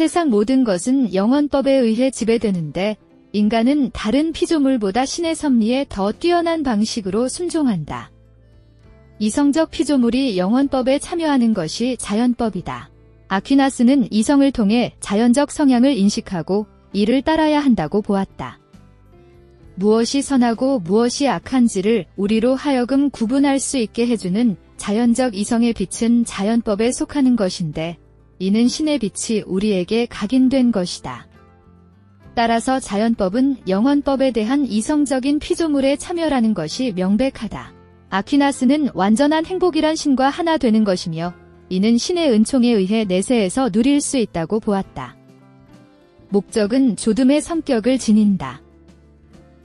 세상 모든 것은 영원법에 의해 지배되는데 인간은 다른 피조물보다 신의 섭리에 더 뛰어난 방식으로 순종한다. 이성적 피조물이 영원법에 참여하는 것이 자연법이다. 아퀴나스는 이성을 통해 자연적 성향을 인식하고 이를 따라야 한다고 보았다. 무엇이 선하고 무엇이 악한지를 우리로 하여금 구분할 수 있게 해주는 자연적 이성의 빛은 자연법에 속하는 것인데 이는 신의 빛이 우리에게 각인된 것이다. 따라서 자연법은 영원법에 대한 이성적인 피조물의 참여라는 것이 명백하다. 아퀴나스는 완전한 행복이란 신과 하나 되는 것이며 이는 신의 은총에 의해 내세에서 누릴 수 있다고 보았다. 목적은 조둠의 성격을 지닌다.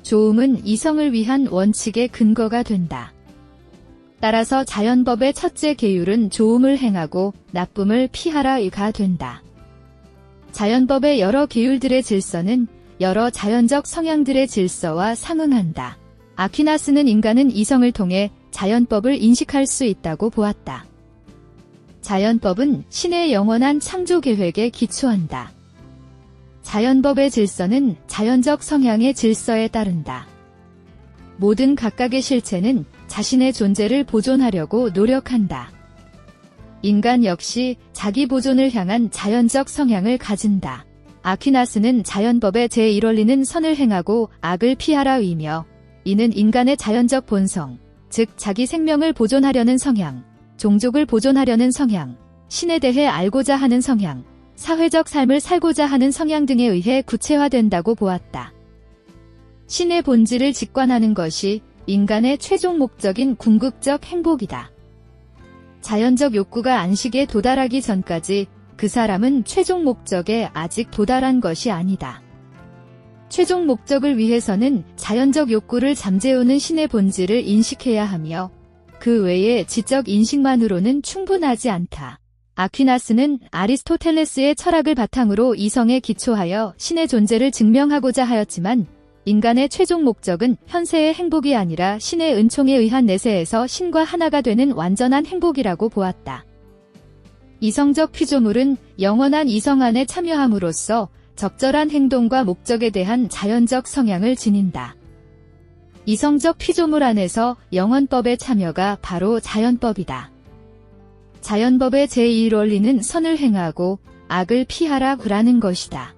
조음은 이성을 위한 원칙의 근거가 된다. 따라서 자연법의 첫째 계율은 조음을 행하고 나쁨을 피하라가 된다. 자연법의 여러 계율들의 질서는 여러 자연적 성향들의 질서와 상응한다. 아퀴나스는 인간은 이성을 통해 자연법을 인식할 수 있다고 보았다. 자연법은 신의 영원한 창조 계획에 기초한다. 자연법의 질서는 자연적 성향의 질서에 따른다. 모든 각각의 실체는 자신의 존재를 보존하려고 노력한다. 인간 역시 자기 보존을 향한 자연적 성향을 가진다. 아퀴나스는 자연법의 제1원리는 선을 행하고 악을 피하라이며 이는 인간의 자연적 본성, 즉 자기 생명을 보존하려는 성향, 종족을 보존하려는 성향, 신에 대해 알고자 하는 성향, 사회적 삶을 살고자 하는 성향 등에 의해 구체화된다고 보았다. 신의 본질을 직관하는 것이 인간의 최종 목적인 궁극적 행복이다. 자연적 욕구가 안식에 도달하기 전까지 그 사람은 최종 목적에 아직 도달한 것이 아니다. 최종 목적을 위해서는 자연적 욕구를 잠재우는 신의 본질을 인식해야 하며 그 외의 지적 인식만으로는 충분하지 않다. 아퀴나스는 아리스토텔레스의 철학을 바탕으로 이성에 기초하여 신의 존재를 증명하고자 하였지만 인간의 최종 목적은 현세의 행복이 아니라 신의 은총에 의한 내세에서 신과 하나가 되는 완전한 행복이라고 보았다. 이성적 피조물은 영원한 이성 안에 참여함으로써 적절한 행동과 목적에 대한 자연적 성향을 지닌다. 이성적 피조물 안에서 영원법의 참여가 바로 자연법이다. 자연법의 제1원리는 선을 행하고 악을 피하라라는 것이다.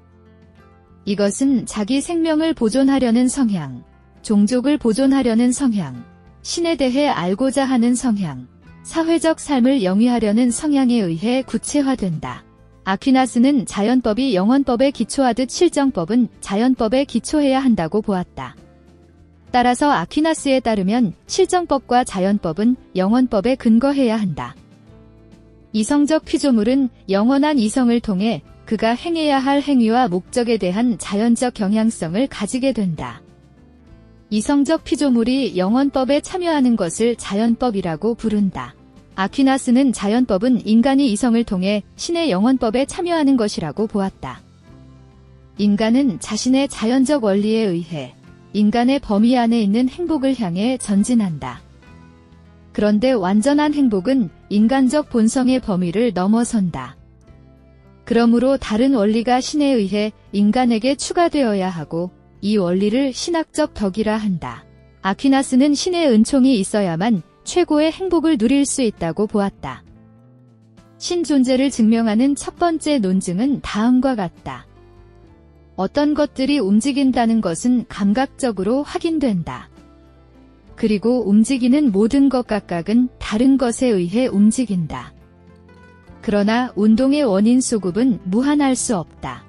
이것은 자기 생명을 보존하려는 성향, 종족을 보존하려는 성향, 신에 대해 알고자 하는 성향, 사회적 삶을 영위하려는 성향에 의해 구체화된다. 아퀴나스는 자연법이 영원법에 기초하듯 실정법은 자연법에 기초해야 한다고 보았다. 따라서 아퀴나스에 따르면 실정법과 자연법은 영원법에 근거해야 한다. 이성적 피조물은 영원한 이성을 통해 그가 행해야 할 행위와 목적에 대한 자연적 경향성을 가지게 된다. 이성적 피조물이 영원법에 참여하는 것을 자연법이라고 부른다. 아퀴나스는 자연법은 인간이 이성을 통해 신의 영원법에 참여하는 것이라고 보았다. 인간은 자신의 자연적 원리에 의해 인간의 범위 안에 있는 행복을 향해 전진한다. 그런데 완전한 행복은 인간적 본성의 범위를 넘어선다. 그러므로 다른 원리가 신에 의해 인간에게 추가되어야 하고 이 원리를 신학적 덕이라 한다. 아퀴나스는 신의 은총이 있어야만 최고의 행복을 누릴 수 있다고 보았다. 신 존재를 증명하는 첫 번째 논증은 다음과 같다. 어떤 것들이 움직인다는 것은 감각적으로 확인된다. 그리고 움직이는 모든 것 각각은 다른 것에 의해 움직인다. 그러나 운동의 원인 소급은 무한할 수 없다.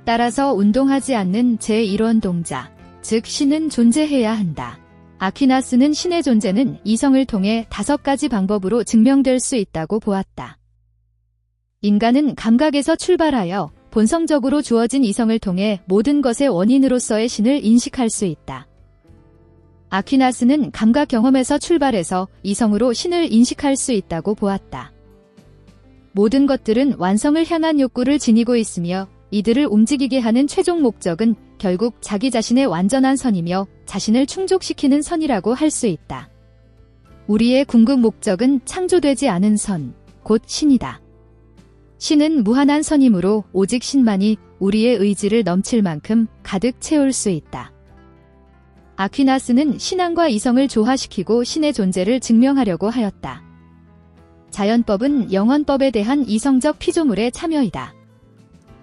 따라서 운동하지 않는 제1원 동자, 즉 신은 존재해야 한다. 아퀴나스는 신의 존재는 이성을 통해 5가지 방법으로 증명될 수 있다고 보았다. 인간은 감각에서 출발하여 본성적으로 주어진 이성을 통해 모든 것의 원인으로서의 신을 인식할 수 있다. 아퀴나스는 감각 경험에서 출발해서 이성으로 신을 인식할 수 있다고 보았다. 모든 것들은 완성을 향한 욕구를 지니고 있으며 이들을 움직이게 하는 최종 목적은 결국 자기 자신의 완전한 선이며 자신을 충족시키는 선이라고 할 수 있다. 우리의 궁극 목적은 창조되지 않은 선, 곧 신이다. 신은 무한한 선이므로 오직 신만이 우리의 의지를 넘칠 만큼 가득 채울 수 있다. 아퀴나스는 신앙과 이성을 조화시키고 신의 존재를 증명하려고 하였다. 자연법은 영원법에 대한 이성적 피조물의 참여이다.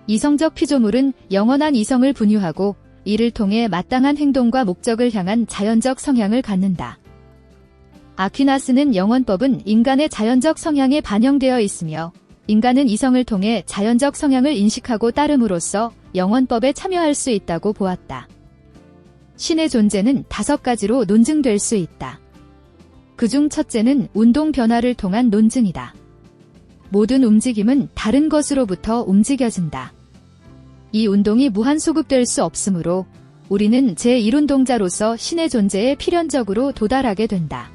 이성적 피조물은 영원한 이성을 분유하고 이를 통해 마땅한 행동과 목적을 향한 자연적 성향을 갖는다. 아퀴나스는 영원법은 인간의 자연적 성향에 반영되어 있으며 인간은 이성을 통해 자연적 성향을 인식하고 따름으로써 영원법에 참여할 수 있다고 보았다. 신의 존재는 5가지로 논증될 수 있다. 그중 첫째는 운동 변화를 통한 논증이다. 모든 움직임은 다른 것으로부터 움직여진다. 이 운동이 무한소급될 수 없으므로 우리는 제1운동자로서 신의 존재에 필연적으로 도달하게 된다.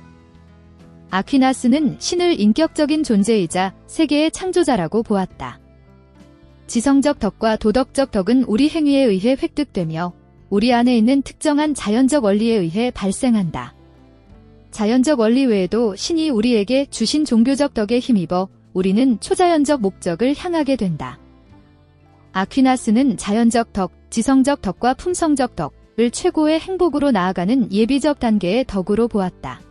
아퀴나스는 신을 인격적인 존재이자 세계의 창조자라고 보았다. 지성적 덕과 도덕적 덕은 우리 행위에 의해 획득되며 우리 안에 있는 특정한 자연적 원리에 의해 발생한다. 자연적 원리 외에도 신이 우리에게 주신 종교적 덕에 힘입어 우리는 초자연적 목적을 향하게 된다. 아퀴나스는 자연적 덕, 지성적 덕과 품성적 덕을 최고의 행복으로 나아가는 예비적 단계의 덕으로 보았다.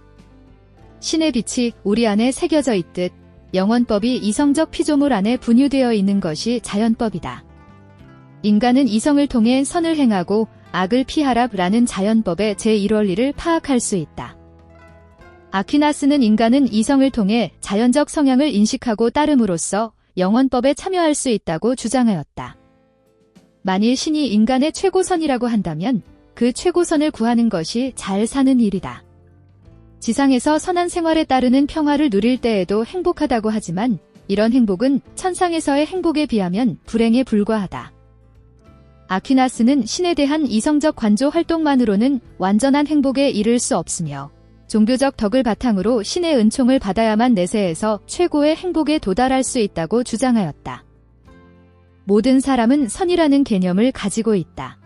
신의 빛이 우리 안에 새겨져 있듯 영원법이 이성적 피조물 안에 분유되어 있는 것이 자연법이다. 인간은 이성을 통해 선을 행하고 악을 피하라라는 자연법의 제1원리를 파악할 수 있다. 아퀴나스는 인간은 이성을 통해 자연적 성향을 인식하고 따름으로써 영원법에 참여할 수 있다고 주장하였다. 만일 신이 인간의 최고선이라고 한다면 그 최고선을 구하는 것이 잘 사는 일이다. 지상에서 선한 생활에 따르는 평화를 누릴 때에도 행복하다고 하지만 이런 행복은 천상에서의 행복에 비하면 불행에 불과하다. 아퀴나스는 신에 대한 이성적 관조 활동만으로는 완전한 행복에 이를 수 없으며 종교적 덕을 바탕으로 신의 은총을 받아야만 내세에서 최고의 행복에 도달할 수 있다고 주장하였다. 모든 사람은 선이라는 개념을 가지고 있다.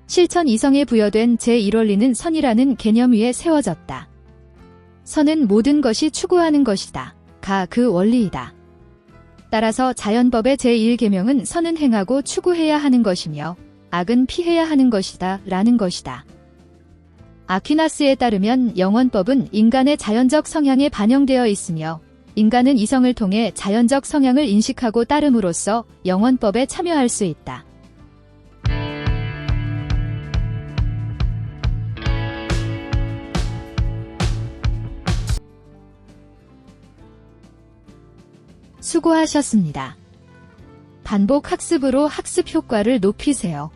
실천 이성에 부여된 제1원리는 선이라는 개념 위에 세워졌다. 선은 모든 것이 추구하는 것이다. 가 그 원리이다. 따라서 자연법의 제1계명은 선은 행하고 추구해야 하는 것이며 악은 피해야 하는 것이다 라는 것이다. 아퀴나스에 따르면 영원법은 인간의 자연적 성향에 반영되어 있으며 인간은 이성을 통해 자연적 성향을 인식하고 따름으로써 영원법에 참여할 수 있다. 수고하셨습니다. 반복 학습으로 학습 효과를 높이세요.